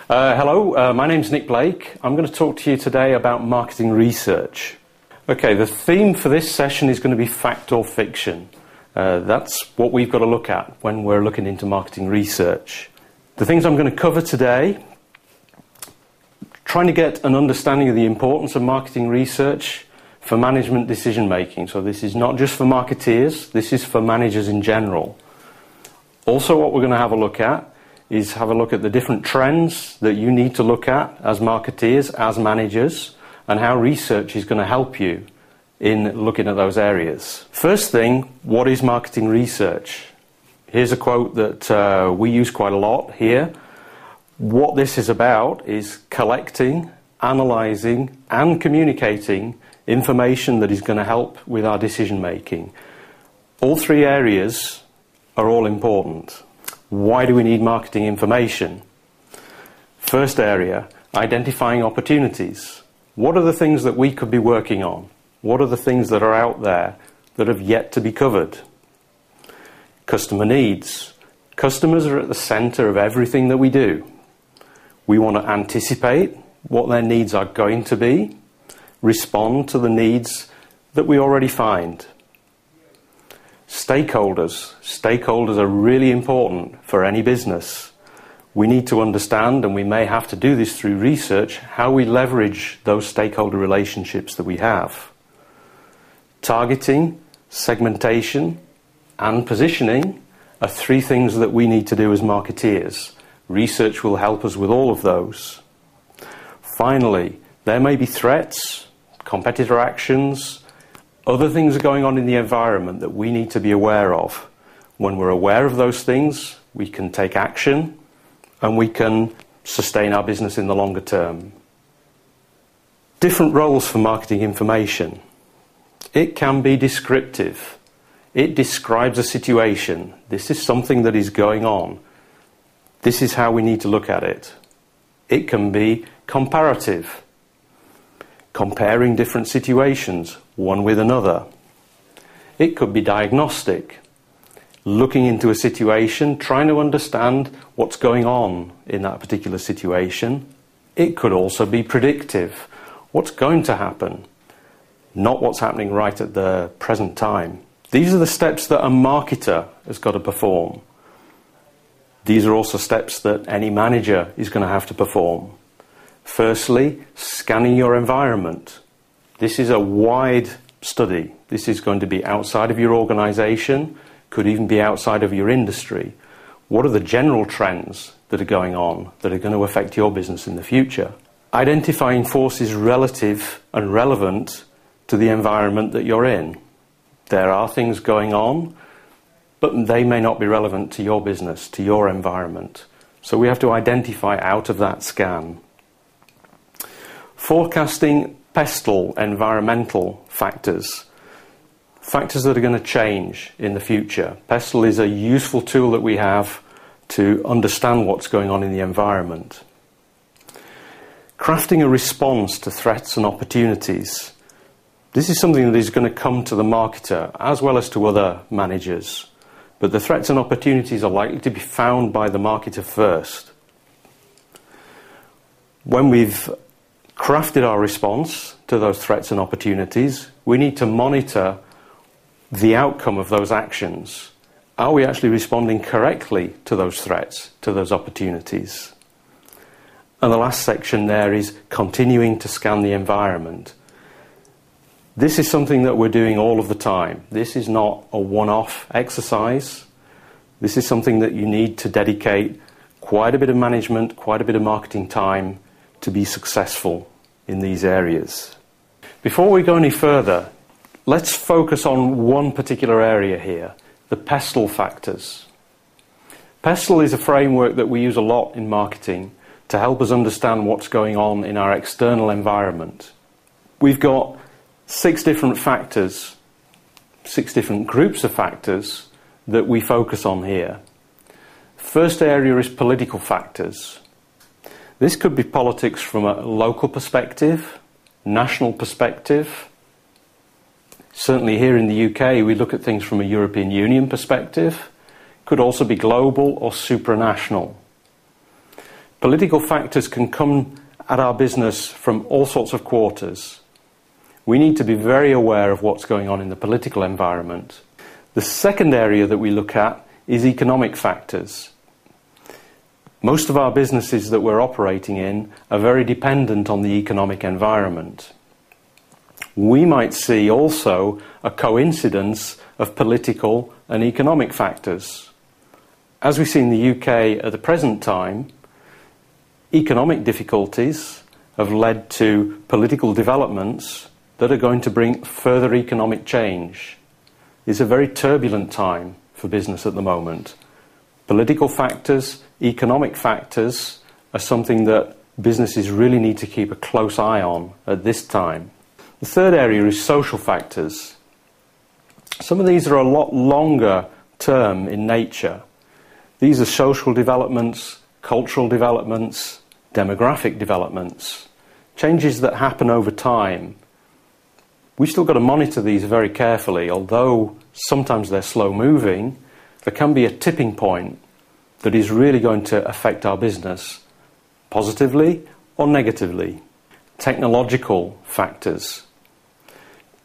Hello, my name's Nick Blake. I'm going to talk to you today about marketing research. Okay, the theme for this session is going to be fact or fiction. That's what we've got to look at when we're looking into marketing research. The things I'm going to cover today, trying to get an understanding of the importance of marketing research for management decision making. So this is not just for marketeers, this is for managers in general. Also, what we're going to have a look at is have a look at the different trends that you need to look at as marketeers, as managers, and how research is going to help you in looking at those areas. First thing, what is marketing research? Here's a quote that we use quite a lot here. What this is about is collecting, analysing, and communicating information that is going to help with our decision making. All three areas are all important. Why do we need marketing information? First area, identifying opportunities. What are the things that we could be working on? What are the things that are out there that have yet to be covered? Customer needs. Customers are at the centre of everything that we do. We want to anticipate what their needs are going to be, respond to the needs that we already find. Stakeholders. Stakeholders are really important for any business. We need to understand, and we may have to do this through research, how we leverage those stakeholder relationships that we have. Targeting, segmentation, and positioning are three things that we need to do as marketeers. Research will help us with all of those. Finally, there may be threats, competitor actions, other things are going on in the environment that we need to be aware of. When we're aware of those things, we can take action and we can sustain our business in the longer term. Different roles for marketing information. It can be descriptive. It describes a situation. This is something that is going on. This is how we need to look at it. It can be comparative. Comparing different situations, one with another. It could be diagnostic, looking into a situation, trying to understand what's going on in that particular situation. It could also be predictive, what's going to happen, not what's happening right at the present time. These are the steps that a marketer has got to perform. These are also steps that any manager is going to have to perform. Firstly, scanning your environment. This is a wide study. This is going to be outside of your organisation, could even be outside of your industry. What are the general trends that are going on that are going to affect your business in the future? Identifying forces relative and relevant to the environment that you're in. There are things going on, but they may not be relevant to your business, to your environment. So we have to identify out of that scan. Forecasting pestle environmental factors. Factors that are going to change in the future. Pestle is a useful tool that we have to understand what's going on in the environment. Crafting a response to threats and opportunities. This is something that is going to come to the marketer as well as to other managers. But the threats and opportunities are likely to be found by the marketer first. When we've crafted our response to those threats and opportunities, we need to monitor the outcome of those actions. Are we actually responding correctly to those threats, to those opportunities? And the last section there is continuing to scan the environment. This is something that we're doing all of the time. This is not a one-off exercise. This is something that you need to dedicate quite a bit of management, quite a bit of marketing time to be successful in these areas. Before we go any further, let's focus on one particular area here, the pestle factors. Pestle is a framework that we use a lot in marketing to help us understand what's going on in our external environment. We've got 6 different factors, 6 different groups of factors that we focus on here. First area is political factors. This could be politics from a local perspective, national perspective. Certainly here in the UK, we look at things from a European Union perspective. Could also be global or supranational. Political factors can come at our business from all sorts of quarters. We need to be very aware of what's going on in the political environment. The second area that we look at is economic factors. Most of our businesses that we're operating in are very dependent on the economic environment. We might see also a coincidence of political and economic factors. As we see in the UK at the present time, economic difficulties have led to political developments that are going to bring further economic change. It's a very turbulent time for business at the moment. Political factors, economic factors are something that businesses really need to keep a close eye on at this time. The third area is social factors. Some of these are a lot longer term in nature. These are social developments, cultural developments, demographic developments, changes that happen over time. We've still got to monitor these very carefully. Although sometimes they're slow moving, there can be a tipping point that is really going to affect our business positively or negatively. Technological factors.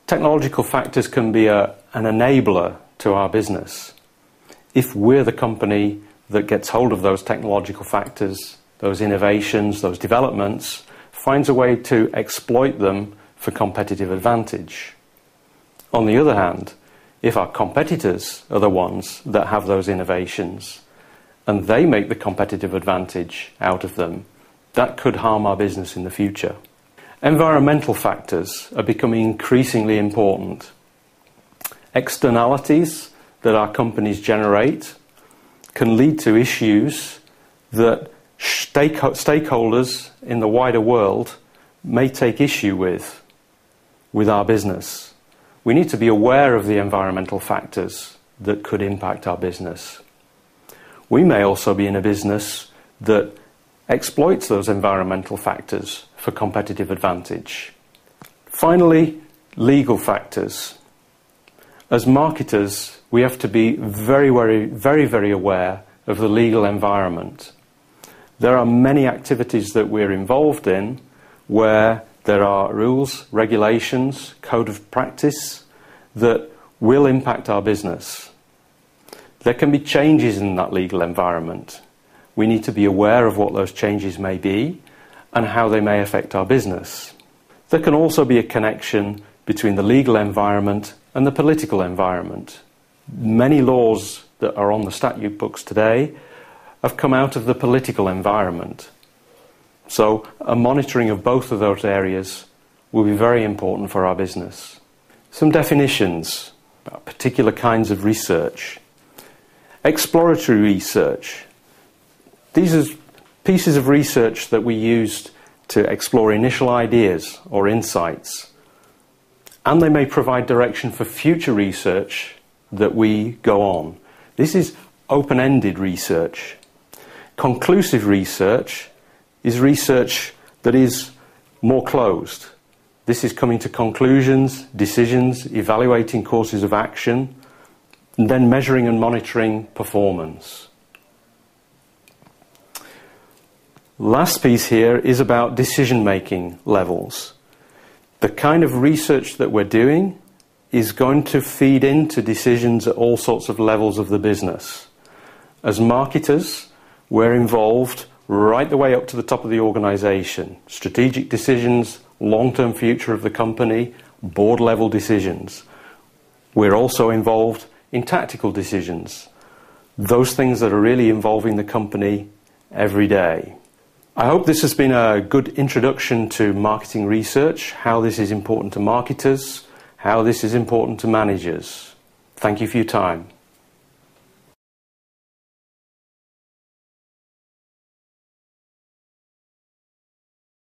Technological factors can be an enabler to our business. If we're the company that gets hold of those technological factors, those innovations, those developments, finds a way to exploit them for competitive advantage. On the other hand, if our competitors are the ones that have those innovations and they make the competitive advantage out of them, that could harm our business in the future. Environmental factors are becoming increasingly important. Externalities that our companies generate can lead to issues that stakeholders in the wider world may take issue with our business. We need to be aware of the environmental factors that could impact our business. We may also be in a business that exploits those environmental factors for competitive advantage. Finally, legal factors. As marketers, we have to be very aware of the legal environment. There are many activities that we're involved in where there are rules, regulations, code of practice that will impact our business. There can be changes in that legal environment. We need to be aware of what those changes may be and how they may affect our business. There can also be a connection between the legal environment and the political environment. Many laws that are on the statute books today have come out of the political environment. So a monitoring of both of those areas will be very important for our business. Some definitions about particular kinds of research. Exploratory research. These are pieces of research that we used to explore initial ideas or insights. And they may provide direction for future research that we go on. This is open-ended research. Conclusive research is research that is more closed. This is coming to conclusions, decisions, evaluating courses of action, and then measuring and monitoring performance. Last piece here is about decision-making levels. The kind of research that we're doing is going to feed into decisions at all sorts of levels of the business. As marketers, we're involved right the way up to the top of the organisation. Strategic decisions, long-term future of the company, board-level decisions. We're also involved in tactical decisions. Those things that are really involving the company every day. I hope this has been a good introduction to marketing research, how this is important to marketers, how this is important to managers. Thank you for your time.